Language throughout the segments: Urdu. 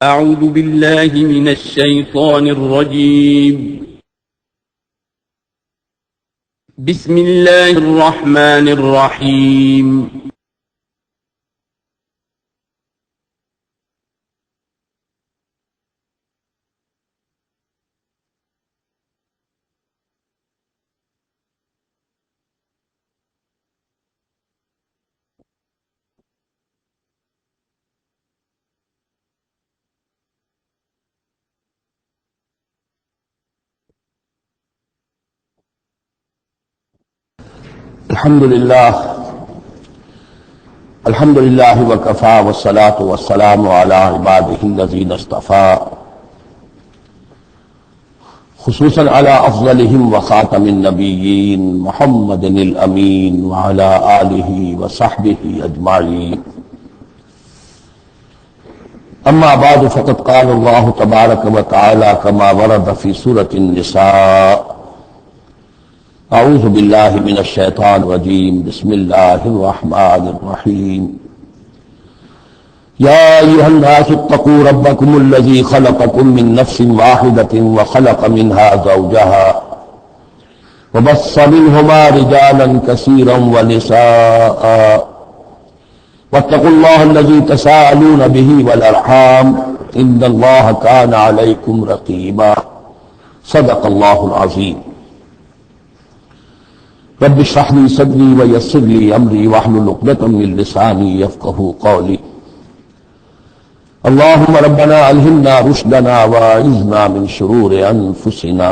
أعوذ بالله من الشيطان الرجيم. بسم الله الرحمن الرحيم. الحمد لله وكفى والصلاة والسلام على عباده الذين اصطفى خصوصا على أفضلهم وخاتم النبيين محمد الأمين وعلى آله وصحبه أجمعين. أما بعد فقد قال الله تبارك وتعالى كما ورد في سورة النساء: اعوذ باللہ من الشیطان الرجیم بسم اللہ الرحمن الرحیم یا ایھا الناس اتقوا ربکم الذی خلقکم من نفس واحدۃ وخلق منها زوجها وبث منہما رجالا کثیرا ونساء واتقوا اللہ الذی تساءلون به والارحام ان اللہ کان علیکم رقیبا. صدق اللہ العظیم. رب اشرح لي صدري ويسر لي امري واحلل عقدة من لساني يفقهوا قولي. اللهم ربنا الهمنا رشدنا واعذنا من شرور انفسنا.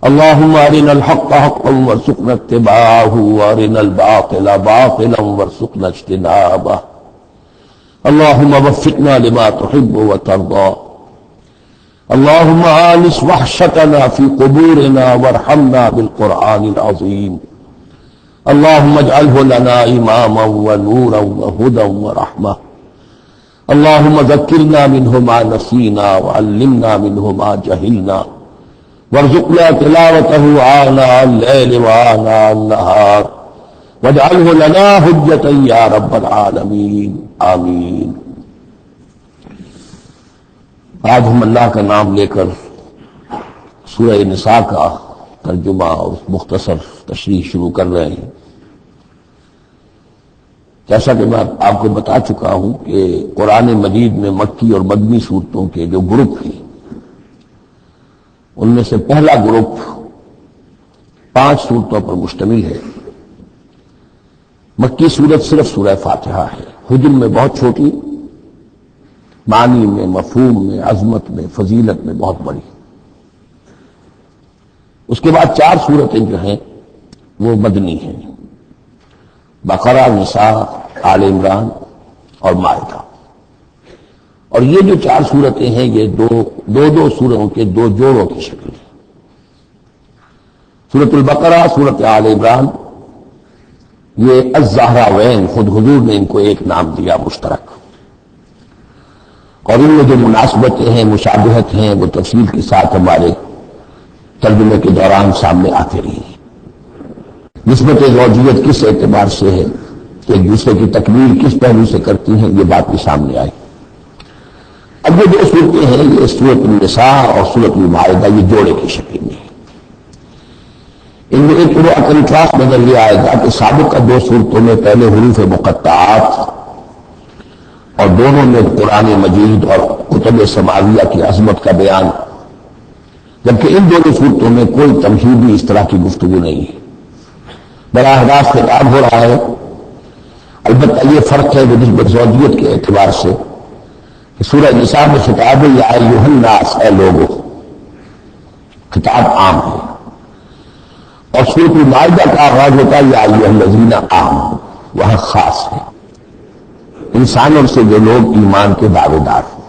اللهم ارنا الحق حقا وارزقنا اتباعه وارنا الباطل باطلا وارزقنا اجتنابه. اللهم وفقنا لما تحب وترضى. اللهم آنس وحشتنا في قبورنا وارحمنا بالقرآن العظيم. اللهم اجعله لنا إماما ونورا وهدى ورحمة. اللهم ذكرنا منه ما نسينا وعلمنا منه ما جهلنا وارزقنا تلاوته آناء الليل وآناء النهار واجعله لنا حجة يا رب العالمين. آمين. آج ہم اللہ کا نام لے کر سورہ نساء کا ترجمہ اور مختصر تشریح شروع کر رہے ہیں. جیسا کہ میں آپ کو بتا چکا ہوں کہ قرآن مجید میں مکی اور مدنی صورتوں کے جو گروپ ہیں ان میں سے پہلا گروپ 5 صورتوں پر مشتمل ہے. مکی صورت صرف سورہ فاتحہ ہے. حجم میں بہت چھوٹی، معنی میں، مفہوم میں، عظمت میں، فضیلت میں بہت بڑی. اس کے بعد 4 صورتیں جو ہیں وہ مدنی ہیں: بقرہ، نساء، آل عمران اور مائدہ. اور یہ جو 4 صورتیں ہیں یہ دو سوروں کے 2 جوڑوں کی شکل ہے. سورۃ البقرہ، سورۃ آل عمران، یہ الزہراوین، خود حضور نے ان کو ایک نام دیا مشترک، اور ان میں جو مناسبتیں ہیں، مشابہت ہیں، وہ تفصیل کے ساتھ ہمارے ترجمے کے دوران سامنے آتے رہی ہیں. نسبت زوجیت کس اعتبار سے ہے، ایک دوسرے کی تکمیل کس پہلو سے کرتی ہیں، یہ بات بھی سامنے آئی. اب یہ 2 صورتیں ہیں، یہ سورۃ النساء اور سورۃ المائدہ، یہ جوڑے کی شکل میں ہیں. ان میں ایک پورا کنٹراسٹ نظر یہ آئے گا کہ سابقہ 2 صورتوں میں پہلے حروف مقطعات اور دونوں میں قرآن مجید اور کتب سماویہ کی عظمت کا بیان، جبکہ ان دونوں صورتوں میں کوئی تمہیدی اس طرح کی گفتگو نہیں ہے. براہ راست خطاب ہو رہا ہے. البتہ یہ فرق ہے نسبت زوجیت کے اعتبار سے کہ سورہ نساء میں خطاب ہے یا ایھا الناس، اے لوگو، خطاب عام ہے، اور سورۃ المائدہ کا آغاز ہوتا ہے یا ایھا الذین آمنوا، وہاں خاص ہے، انسانوں سے جو لوگ ایمان کے دعوے دار ہیں.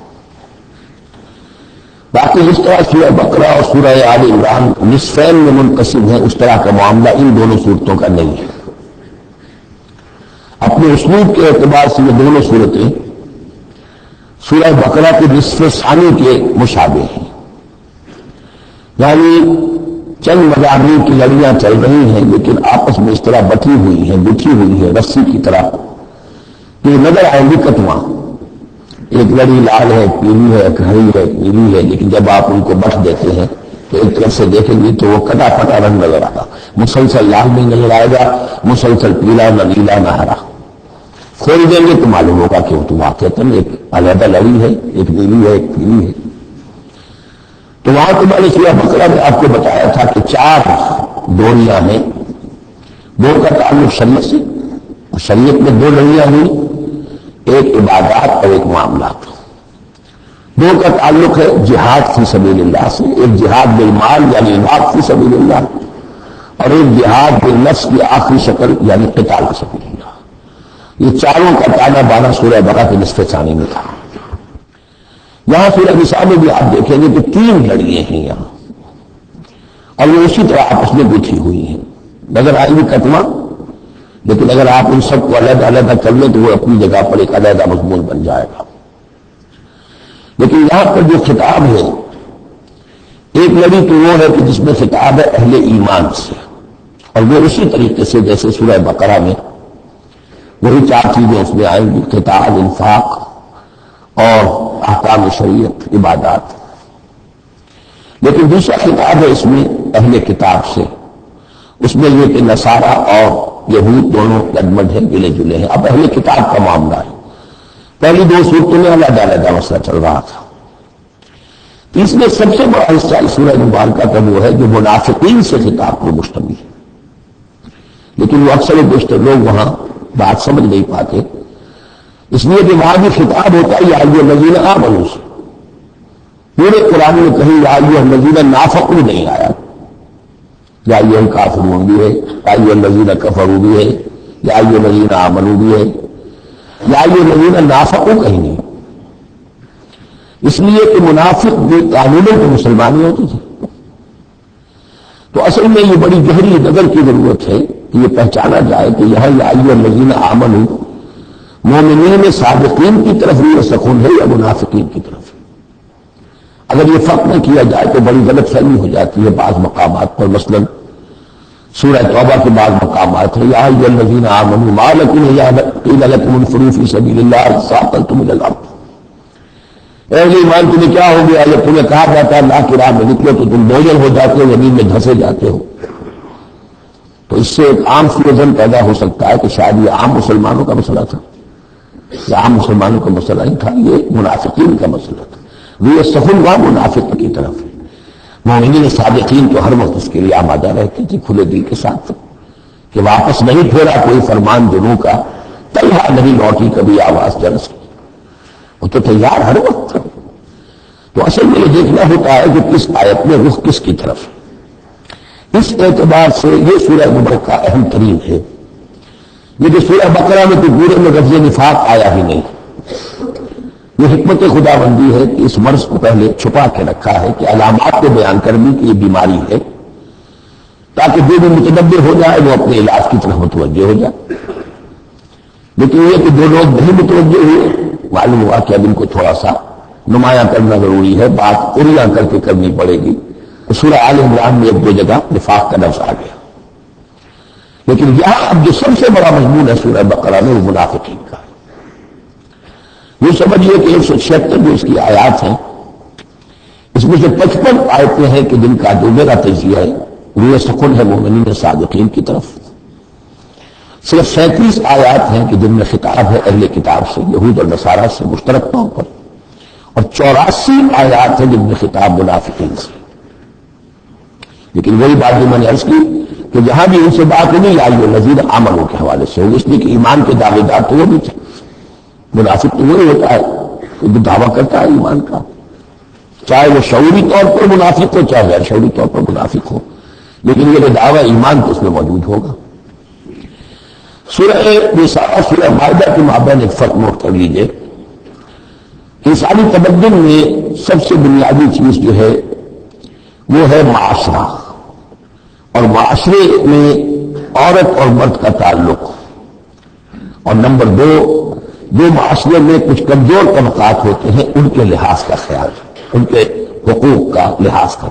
باقی اس طرح سورہ بقرہ اور سورہ آل عمران نصفین میں منقسم ہیں، اس طرح کا معاملہ ان دونوں صورتوں کا نہیں ہے. اپنے اسلوب کے اعتبار سے یہ دونوں صورتیں سورہ بقرہ کے نصف ثانی کے مشابہ ہیں، یعنی چند مضامین کی لڑیاں چل رہی ہیں لیکن آپس میں اس طرح بٹی ہوئی ہیں، گتھی ہوئی ہے رسی کی طرح، یہ نظر آئیں گی کٹواں. ایک لڑی لال ہے، پیلی ہے، ایک ہری ہے، ایک نیلی ہے، لیکن جب آپ ان کو بٹ دیتے ہیں تو ایک طرف سے دیکھیں گے تو وہ کٹا پٹا رنگ نظر آتا، مسلسل لال نہیں نظر آئے گا، مسلسل پیلا، نہ نیلا نہ ہرا۔ کھول دیں گے تو معلوم ہوگا کہ وہ تو واقعتاً ایک علیحدہ لڑی ہے، ایک نیلی ہے، ایک پیلی ہے۔ تو وہاں تو میں نے سورہ بقرہ میں آپ کو بتایا تھا کہ 4 ڈوریاں ہیں، 2 کا تعلق شریعت سے، اور شریعت میں 2 لڑیاں ہوئی، ایک عبادات اور ایک معاملات۔ 2 کا تعلق ہے جہاد فی سبیل اللہ سے، ایک جہاد بالمال یعنی انفاق فی سبیل اللہ، اور ایک جہاد بالنفس کی آخری شکل یعنی قتال فی سبیل اللہ۔ یہ چاروں کا تانا بانا سورہ بقرہ کے نصف ثانی میں تھا۔ یہاں سورہ نساء میں بھی آپ دیکھیں گے کہ 3 لڑیاں ہیں یہاں، اور وہ اسی طرح آپس میں گتھی ہوئی ہیں، نظر آئیں گی کتما، لیکن اگر آپ ان سب کو علیحدہ علیحدہ کر لیں تو وہ اپنی جگہ پر ایک علیحدہ مضمون بن جائے گا۔ لیکن یہاں پر جو خطاب ہے، ایک لڑی تو وہ ہے کہ جس میں خطاب ہے اہل ایمان سے، اور وہ اسی طریقے سے جیسے سورہ بقرہ میں وہی 4 چیزیں اس میں آئیں گی، قتال، انفاق اور احکام شریعت، عبادات۔ لیکن دوسرا خطاب ہے اس میں اہل کتاب سے، اس میں یہ کہ نصارہ اور یہود دونوں لگمڈ ہیں، ملے جلے ہیں۔ اب اہل کتاب کا معاملہ ہے، پہلی 2 صورتوں میں علیحدہ علیحدہ مسئلہ چل رہا تھا۔ اس میں سب سے بڑا حصہ اس سورہ مبارکہ کا وہ ہے جو منافقین سے خطاب پر مشتمل ہے، لیکن وہ اکثر بیشتر لوگ وہاں بات سمجھ نہیں پاتے، اس لیے کہ وہاں بھی خطاب ہوتا ہے یا ایھا الذین آمنوا سے۔ پورے قرآن میں کہیں یا ایھا الذین نافقوا نہیں آیا، یا ایھا الکافرون بھی ہے، یا ایھا الذین کفروا بھی ہے، یا ایھا الذین آمنوا بھی ہے، یا ایھا الذین نافقوا کہیں نہیں، اس لیے کہ منافق بھی قانونوں کے مسلمان ہی ہوتے تھے۔ تو اصل میں یہ بڑی گہری نظر کی ضرورت ہے کہ یہ پہچانا جائے کہ یہاں یا ایھا الذین آمنوا مومنین صادقین کی طرف بھی سکون ہے یا منافقین کی طرف؟ اگر یہ فرق نہ کیا جائے تو بڑی غلط فہمی ہو جاتی ہے بعض مقامات پر، مثلا سورہ توبہ کے بعض مقامات ہیں یا ایھا الذین آمنوا ما لکم اذا قیل لکم انفروا فی سبیل اللہ ثاقلتم الی الارض، اے ایمان تمہیں کیا ہو گیا جب تمہیں کہا جاتا ہے اللہ کی راہ میں نکلو تو تم بوجھل ہو جاتے ہو، زمین میں دھسے جاتے ہو۔ تو اس سے ایک عام فیوژن پیدا ہو سکتا ہے کہ شاید یہ عام مسلمانوں کا مسئلہ تھا، یا عام مسلمانوں کا مسئلہ نہیں تھا، یہ منافقین کا مسئلہ تھا۔ روح سخن وہاں منافق کی طرف ہے، مومنین صادقین تو ہر وقت اس کے لیے آمادہ رہتے تھے کھلے دل کے ساتھ کہ واپس نہیں پھیرا کوئی فرمان جنوں کا، طلحہ نہیں لوٹی کبھی آواز جرس کی، وہ تو تیار ہر وقت تھا۔ تو اصل میں یہ دیکھنا ہوتا ہے کہ کس آیت میں رخ کس کی طرف ہے۔ اس اعتبار سے یہ سورہ مبارکہ اہم ترین ہے۔ یہ جو سورہ بقرہ میں تو پورے میں لفظ نفاق آیا ہی نہیں، یہ حکمت خدا بندی ہے کہ اس مرض کو پہلے چھپا کے رکھا ہے کہ علامات کو بیان کرنے کی یہ بیماری ہے، تاکہ جو بھی متدبر ہو جائے وہ اپنے علاج کی طرف متوجہ ہو جائے۔ لیکن یہ کہ جو لوگ نہیں متوجہ ہوئے، معلوم ہوا کہ اب ان کو تھوڑا سا نمایاں کرنا ضروری ہے، بات اریاں کر کے کرنی پڑے گی۔ سورہ آل عمران میں 1-2 جگہ نفاق کا لفظ آ گیا، لیکن یہاں اب جو سب سے بڑا مضمون ہے سورہ بقرہ میں وہ منافقین کا ہے۔ یہ سمجھیے کہ 176 جو اس کی آیات ہیں، اس میں سے 55 آیتیں ہیں کہ جن کا جو میرا تجزیہ ہے روح سکون ہے مومنین صادقین کی طرف، صرف 37 آیات ہیں کہ جن میں خطاب ہے اہل کتاب سے، یہود اور نصارہ سے مشترک طور پر، اور 84 آیات ہیں جن میں خطاب منافقین سے۔ لیکن وہی بات جو میں نے عرض کی کہ جہاں بھی ان سے بات ہوگی یا ایھا الذین آمنوا کے حوالے سے ہوگی، اس لیے کہ ایمان کے دعوے دار تو وہ بھی تھے، منافق تو وہی ہوتا ہے جو دعویٰ کرتا ہے ایمان کا، چاہے وہ شعوری طور پر منافق ہو چاہے غیر شعوری طور پر منافق ہو، لیکن یہ دعویٰ ایمان تو اس میں موجود ہوگا۔ سورہ نساء اور سورہ مائدہ کے مابین ایک فرق نوٹ کر لیجئے۔ انسانی تمدن میں سب سے بنیادی چیز جو ہے وہ ہے معاشرہ، اور معاشرے میں عورت اور مرد کا تعلق، اور نمبر 2 جو معاشرے میں کچھ کمزور طبقات ہوتے ہیں ان کے لحاظ کا خیال، ان کے حقوق کا لحاظ کا